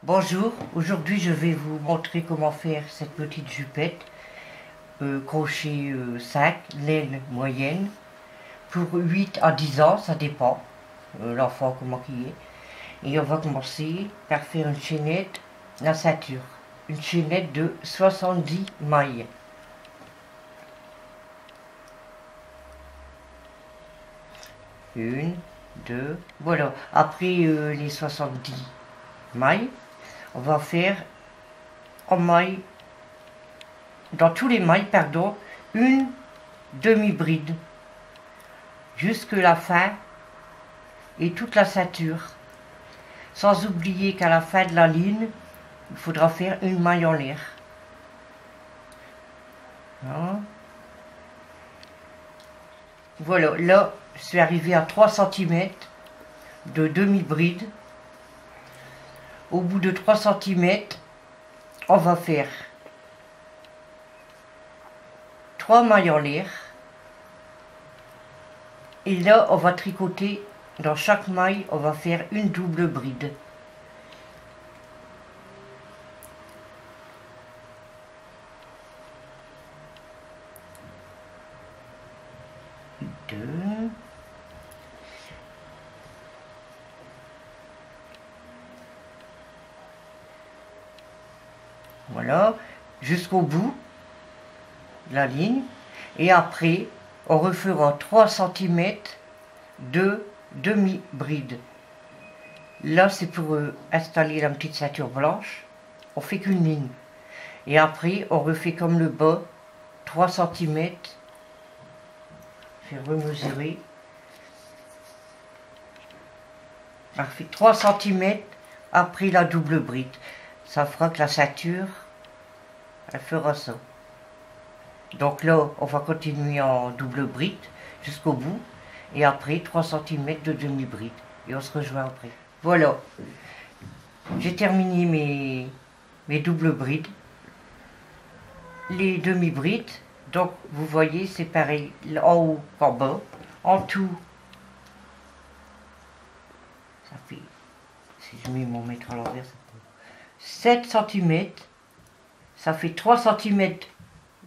Bonjour, aujourd'hui je vais vous montrer comment faire cette petite jupette crochet 5, laine moyenne, pour 8 à 10 ans, ça dépend, l'enfant comment il est. Et on va commencer par faire une chaînette, la ceinture, une chaînette de 70 mailles. Une, deux, voilà. Après les 70 mailles, on va faire en maille, dans tous les mailles, pardon, une demi-bride jusque la fin et toute la ceinture, sans oublier qu'à la fin de la ligne il faudra faire une maille en l'air. Voilà, là je suis arrivé à 3 cm de demi-bride. Au bout de 3 cm, on va faire 3 mailles en l'air. Et là, on va tricoter, dans chaque maille, on va faire une double bride. Deux. Voilà, jusqu'au bout de la ligne. Et après, on refera 3 cm de demi-bride. Là, c'est pour installer la petite ceinture blanche. On fait qu'une ligne. Et après, on refait comme le bas, 3 cm. Je vais remesurer. Parfait, 3 cm après la double bride. Ça fera que la ceinture, elle fera ça. Donc là, on va continuer en double bride jusqu'au bout. Et après, 3 cm de demi-bride. Et on se rejoint après. Voilà. J'ai terminé mes doubles brides. Les demi-brides. Donc, vous voyez, c'est pareil en haut qu'en bas. En tout, ça fait, si je mets mon mètre à l'envers, ça fait 7 cm. Ça fait 3 cm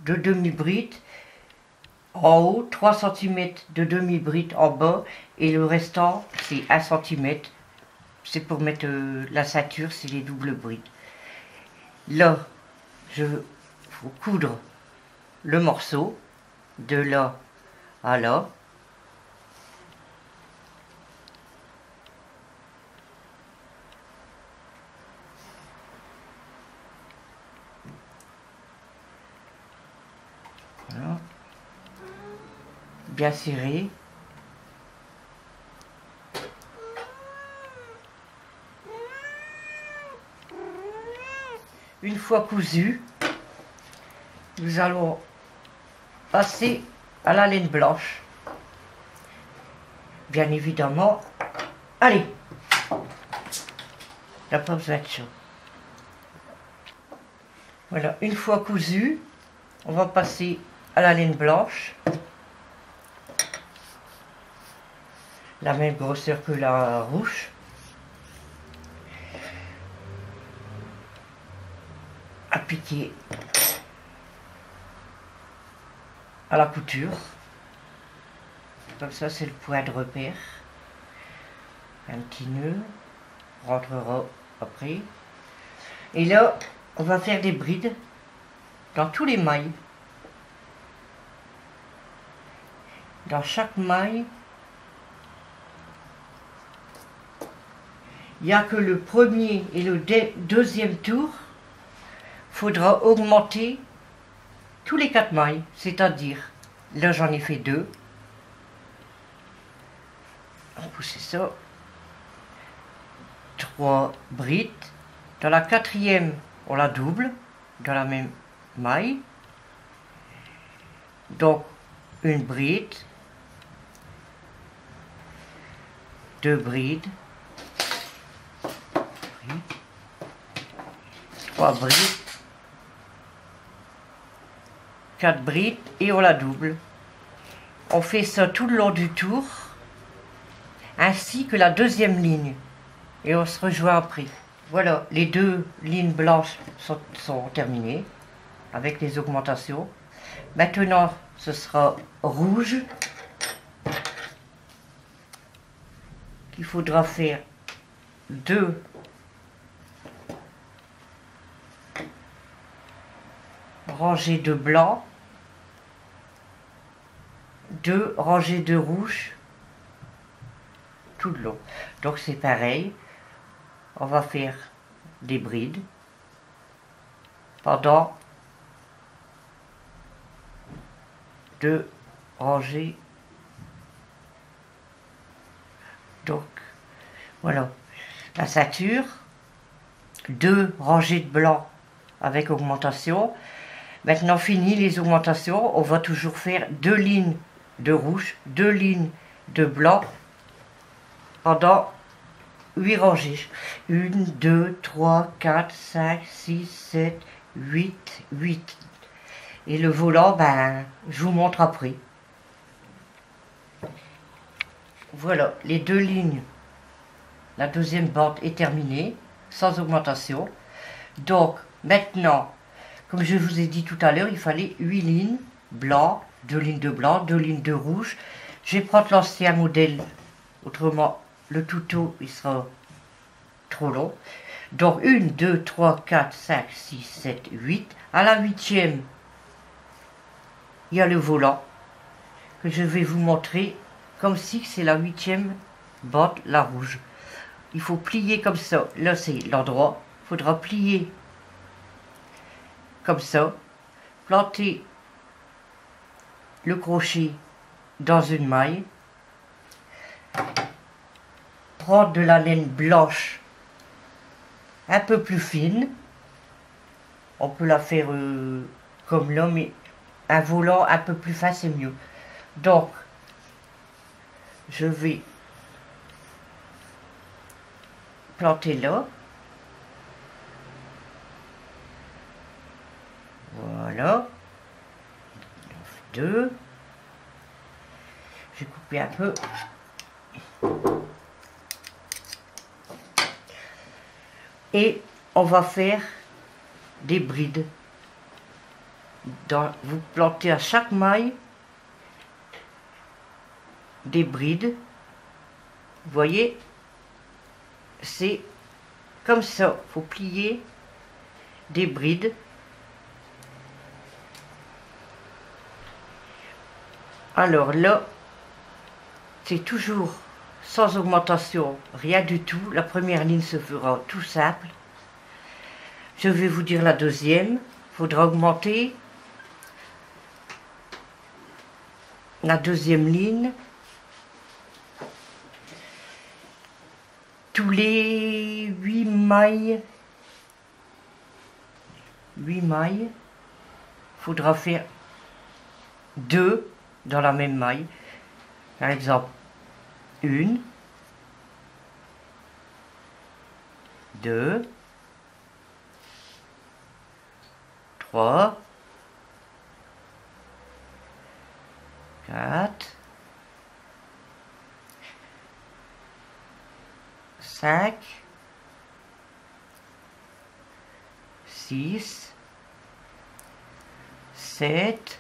de demi-bride en haut, 3 cm de demi-bride en bas, et le restant c'est 1 cm. C'est pour mettre la ceinture, c'est les doubles brides. Là, je vais coudre le morceau de là à là. Voilà. Bien serré. Une fois cousu, nous allons passer à la laine blanche. Bien évidemment, allez, il n'y a pas besoin de chaud. Voilà, une fois cousu, on va passer à la laine blanche. La même grosseur que la ruche. Appliquer à la couture. Comme ça, c'est le point de repère. Un petit nœud. Rentrera après. Et là, on va faire des brides dans tous les mailles. Dans chaque maille, il n'y a que le premier et le deuxième tour. Faudra augmenter tous les 4 mailles, c'est-à-dire, là j'en ai fait 2. On pousse ça. 3 brides. Dans la 4e, on la double, dans la même maille. Donc, une bride, 2 brides, 3 brides, 4 brides et on la double. On fait ça tout le long du tour, ainsi que la deuxième ligne. Et on se rejoint après. Voilà, les deux lignes blanches sont terminées avec les augmentations. Maintenant, ce sera rouge qu'il faudra faire deux rangées de blanc, deux rangées de rouge tout le long. Donc c'est pareil, on va faire des brides pendant deux rangées. Donc voilà, la ceinture, deux rangées de blanc avec augmentation. Maintenant fini les augmentations, on va toujours faire deux lignes de rouge, deux lignes de blanc pendant 8 rangées. 1, 2, 3, 4, 5, 6, 7, 8, 8. Et le volant, ben, je vous montre après. Voilà, les deux lignes. La deuxième bande est terminée, sans augmentation. Donc, maintenant, comme je vous ai dit tout à l'heure, il fallait 8 lignes blanc, 2 lignes de blanc, 2 lignes de rouge. Je vais prendre l'ancien modèle, autrement le tuto il sera trop long. Donc 1, 2, 3, 4, 5, 6, 7, 8. À la 8e, il y a le volant que je vais vous montrer comme si c'est la 8e bande, la rouge. Il faut plier comme ça. Là c'est l'endroit. Il faudra plier comme ça. Planter le crochet dans une maille. Prendre de la laine blanche un peu plus fine. On peut la faire comme là, mais un volant un peu plus fin c'est mieux. Donc, je vais planter là. Voilà. 2. J'ai coupé un peu. Et on va faire des brides. Vous plantez à chaque maille des brides. Vous voyez, c'est comme ça. Il faut plier des brides. Alors là, c'est toujours sans augmentation, rien du tout. La première ligne se fera tout simple. Je vais vous dire la deuxième. Il faudra augmenter la deuxième ligne tous les 8 mailles. 8 mailles. Il faudra faire 2 dans la même maille. Par exemple, 1, 2, 3, 4, 5, 6, 7,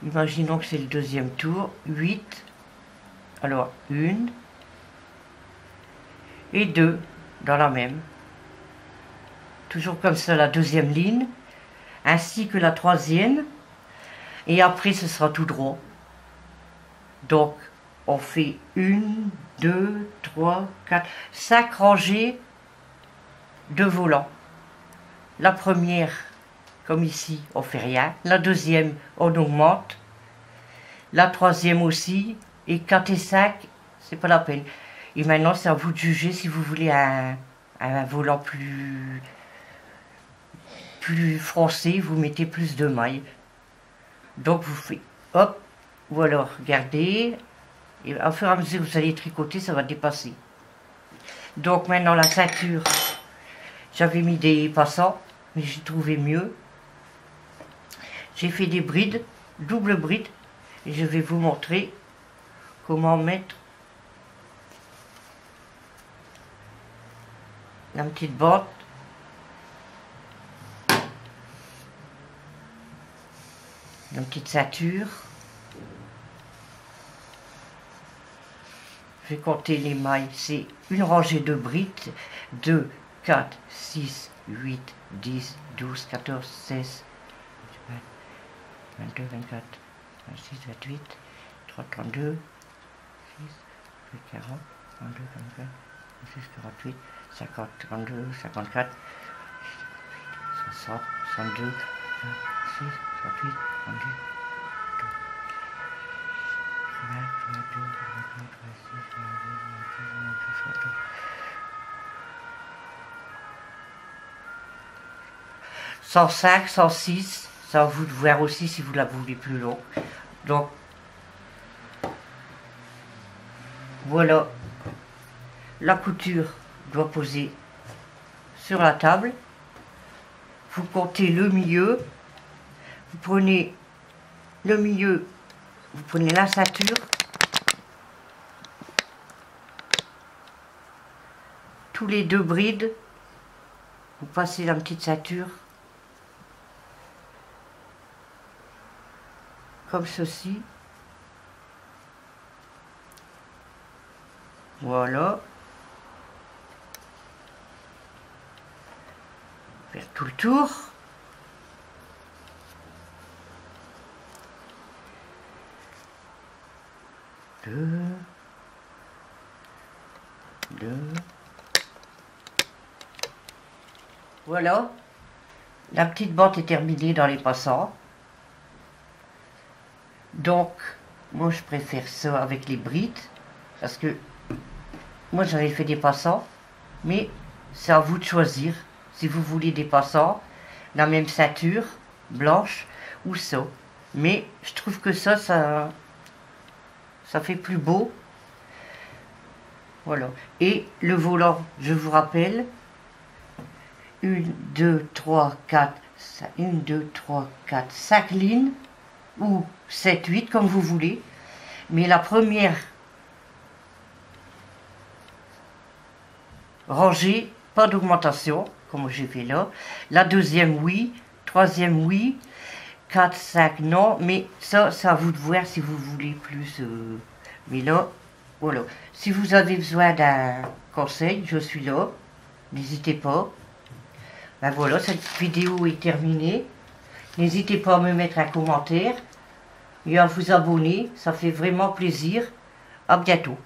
imaginons que c'est le deuxième tour, 8, alors 1 et 2 dans la même. Toujours comme ça la deuxième ligne, ainsi que la troisième, et après ce sera tout droit. Donc on fait 1, 2, 3, 4, 5 rangées de volants. La première, comme ici, on fait rien. La deuxième, on augmente. La troisième aussi. Et 4 et 5, c'est pas la peine. Et maintenant, c'est à vous de juger si vous voulez un volant plus foncé, vous mettez plus de mailles. Donc vous faites, hop, ou alors regardez, et au fur et à mesure que vous allez tricoter, ça va dépasser. Donc maintenant la ceinture, j'avais mis des passants, mais j'ai trouvé mieux. J'ai fait des brides, double bride, et je vais vous montrer comment mettre la petite bande. Une petite ceinture. Je vais compter les mailles. C'est une rangée de brides. 2, 4, 6, 8, 10, 12, 14, 16, 22, 24, 26, 28, 3, 32, 6, 40, 32, 24, 26, 48, 50, 52, 54, 60, 62, 26, 68, 32, 105, 106, ça vous de voir aussi si vous la voulez plus long. Donc voilà, la couture doit poser sur la table. Vous comptez le milieu, vous prenez le milieu, vous prenez la ceinture, tous les deux brides, vous passez la petite ceinture comme ceci. Voilà. Faire tout le tour. Deux. Voilà. La petite bande est terminée dans les passants. Donc, moi je préfère ça avec les brides. Parce que moi j'avais fait des passants. Mais c'est à vous de choisir. Si vous voulez des passants, la même ceinture, blanche ou ça. Mais je trouve que ça fait plus beau. Voilà. Et le volant, je vous rappelle, 1, 2, 3, 4, 5 lignes, ou 7, 8, comme vous voulez. Mais la première rangée, pas d'augmentation, comme j'ai fait là. La deuxième, oui. Troisième, oui. 4, 5, non. Mais ça, c'est à vous de voir si vous voulez plus. Mais là, voilà. Si vous avez besoin d'un conseil, je suis là. N'hésitez pas. Ben voilà, cette vidéo est terminée. N'hésitez pas à me mettre un commentaire et à vous abonner. Ça fait vraiment plaisir. À bientôt.